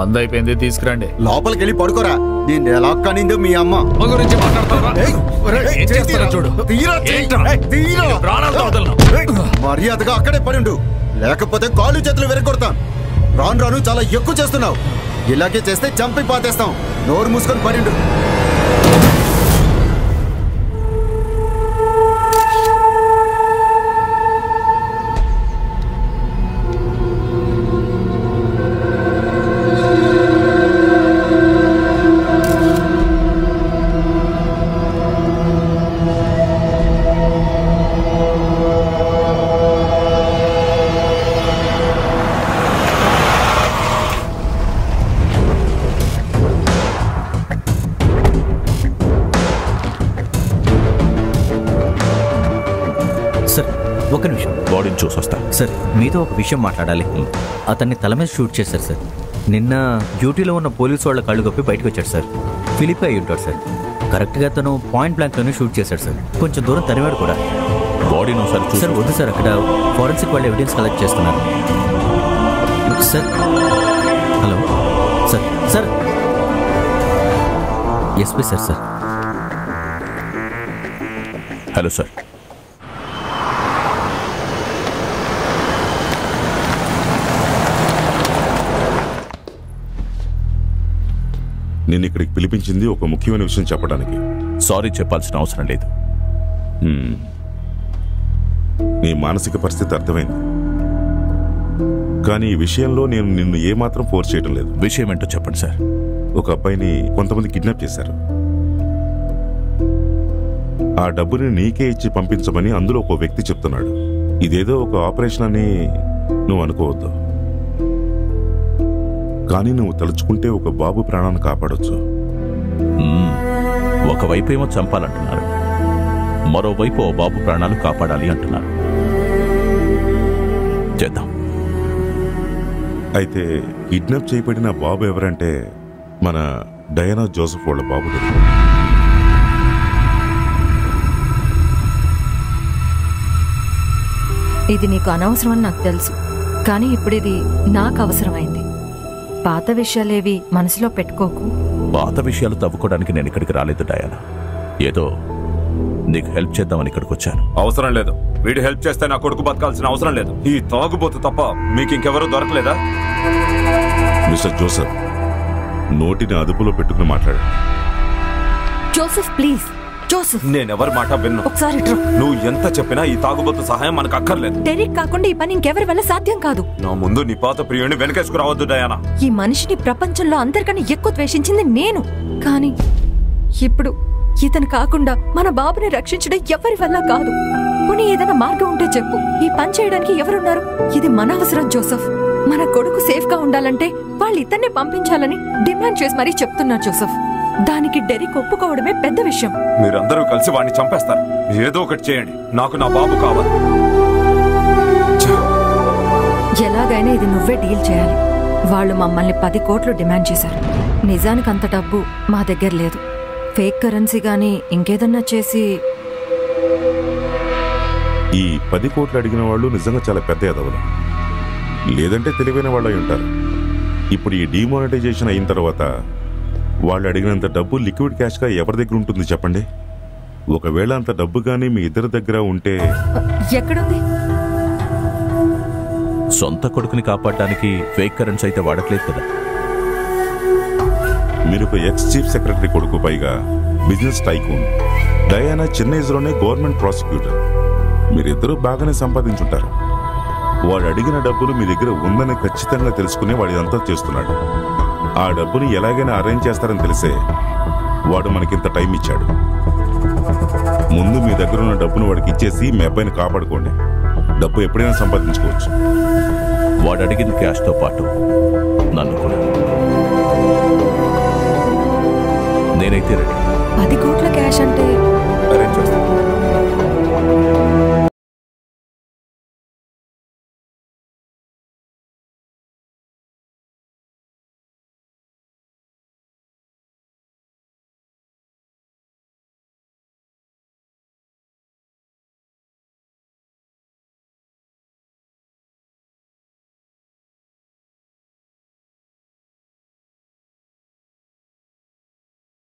మందు అయిపోయింది, తీసుకురండి. లోపలికి వెళ్ళి పడుకోరా. నేను ఎలా కనిందో మీ అమ్మ గురించి చూడు. మర్యాదగా అక్కడే పడుండు, లేకపోతే కాళ్ళు చేతులు వెరగొడతాను. రాను రాను చాలా ఎక్కువ చేస్తున్నావు. ఇలాగే చేస్తే చంపి పాతేస్తాం. నోరు మూసుకొని పడిండు. ఒక నిమిషం, బాడీని చూసొస్తా. సార్ మీతో ఒక విషయం మాట్లాడాలి. అతన్ని తల మీద షూట్ చేశారు సార్. నిన్న డ్యూటీలో ఉన్న పోలీసు వాళ్ళ కళ్ళు గొప్పి బయటకు వచ్చాడు సార్. ఫిలిప్ అయి ఉంటాడు సార్. కరెక్ట్గా తను పాయింట్ బ్లాంక్లోనే షూట్ చేశాడు సార్. కొంచెం దూరం తరివాడు కూడా. బాడీని ఒకసారి సార్ వద్దు సార్, అక్కడ ఫోరెన్సిక్ వాళ్ళు ఎవిడెన్స్ కలెక్ట్ చేస్తున్నారు sir. Hello sir. Sir SP sir. Sir hello sir. నేను ఇక్కడికి పిలిపించింది ఒక ముఖ్యమైన విషయం చెప్పడానికి. సారీ చెప్పాల్సిన అవసరం లేదు. నీ మానసిక పరిస్థితి అర్థమైంది, కానీ ఈ విషయంలో నేను నిన్ను ఏమాత్రం ఫోర్స్ చేయడం లేదు. విషయం ఏంటో చెప్పండి సార్. ఒక అబ్బాయిని కొంతమంది కిడ్నాప్ చేశారు. ఆ డబ్బుని నీకే ఇచ్చి పంపించమని అందులో ఒక వ్యక్తి చెప్తున్నాడు. ఇదేదో ఒక ఆపరేషన్ అని నువ్వు అనుకోవద్దు, కానీ నువ్వు తలుచుకుంటే ఒక బాబు ప్రాణాన్ని కాపాడొచ్చు. ఒకవైపు ఏమో చంపాలంటున్నారు, మరోవైపు ఓ బాబు ప్రాణాలు కాపాడాలి అంటున్నారు. చేద్దాం. అయితే కిడ్నాప్ చేయబడిన బాబు ఎవరంటే మన డయానా జోసెఫ్ వాళ్ళ బాబు. ఇది నీకు అనవసరం అని నాకు తెలుసు, కానీ ఇప్పుడు ఇది నాకు అవసరమైంది. పాత విషయాలేవి మనసులో పెట్టుకోకు. పాత విషయాలు తవ్వుకోవడానికి నేను ఇక్కడికి రాలేదు డయానా. ఏదో నీకు హెల్ప్ చేద్దామని ఇక్కడికి వచ్చాను. అవసరం లేదు. వీడు హెల్ప్ చేస్తే నా కొడుకు బతకాల్సిన అవసరం లేదు. ఈ తాగుబోతు తప్ప మీకు ఇంకెవరూ దొరకలేదా? మిస్టర్ జోసెఫ్, నోటిని అదుపులో పెట్టుకుని మాట్లాడు. Joseph please. జోసెఫ్, నేనెవరి మాట విన్ను. ఒకసారి నువ్వు ఎంత చెప్పినా ఈ తాగుబోతు సహాయం మనకు అక్కర్లేదు. డెరిక్ కాకుండా ఈ పని ఇంకెవరి వల్ల సాధ్యం కాదు. నా ముందు నీ పాత ప్రియుడిని వెనకేసుకు రావద్దు డయానా. ఈ మనిషిని ప్రపంచంలో అందరికన్నా ఎక్కువ ద్వేషించింది నేను. కానీ ఇప్పుడు ఇతను కాకుండా మన బాబుని రక్షించడం ఎవరి వల్ల కాదు. పోనీ ఏదైనా మార్గం ఉంటే చెప్పు. ఈ పని చేయడానికి ఎవరున్నారు? ఇది మన అవసరం జోసెఫ్. మన కొడుకు సేఫ్ గా ఉండాలంటే వాళ్ళు ఇతన్నే పంపించాలని డిమాండ్ చేసి మరీ చెప్తున్నారు జోసెఫ్. దానికి డెరిక్ ఒప్పుకోవడమే పెద్ద విషయం. మీరందరూ కలిసి వాడిని చంపేస్తారు. ఏదో ఒకటి చేయండి, నాకు నా బాబు కావాలి. ఎలాగైనా ఇది నువ్వే డీల్ చేయాలి. వాళ్ళు మమ్మల్ని 10 కోట్లు డిమాండ్ చేశారు. నిజానికి అంత డబ్బు మా దగ్గర లేదు. ఫేక్ కరెన్సీ గానీ ఇంకేదన్నా చేసి. ఈ 10 కోట్లు అడిగిన వాళ్ళు నిజంగా చాలా పెద్ద ఎదవలు, లేదంటే తెలివైన వాళ్ళు అయి ఉంటారు. ఇప్పుడు ఈ డిమానిటైజేషన్ అయిన తర్వాత వాళ్ళు అడిగినంత డబ్బు లిక్విడ్ క్యాష్ గా ఎవరి దగ్గర ఉంటుంది చెప్పండి? ఒకవేళ అంత డబ్బు గానీ మీ ఇద్దరి దగ్గర ఉంటే. ఎక్కడుంది? సొంత కొడుకుని కాపాడడానికి ఫేక్ కరెన్సీ అయితే వాడట్లేదు కదా. మీరు ఒక ఎక్స్ చీఫ్ సెక్రటరీ కొడుకు, పైగా బిజినెస్ టైకూన్. డయానా చిన్న ఏజ్లోనే గవర్నమెంట్ ప్రాసిక్యూటర్. మీరిద్దరూ బాగానే సంపాదించుంటారు. వాడు అడిగిన డబ్బులు మీ దగ్గర ఉందని ఖచ్చితంగా తెలుసుకునే వాడు ఇదంతా చేస్తున్నాడు. ఆ డబ్బుని ఎలాగైనా అరేంజ్ చేస్తారని తెలిసే వాడు మనకింత టైం ఇచ్చాడు. ముందు మీ దగ్గర ఉన్న డబ్బును వాడికి ఇచ్చేసి మీ అబ్బాయిని కాపాడుకోండి. డబ్బు ఎప్పుడైనా సంపాదించుకోవచ్చు. వాడు అడిగిన క్యాష్తో పాటు నన్ను కూడా. నేనైతే రెడీ. 10 కోట్ల క్యాష్ అంటే అరేంజ్ చేస్తాను.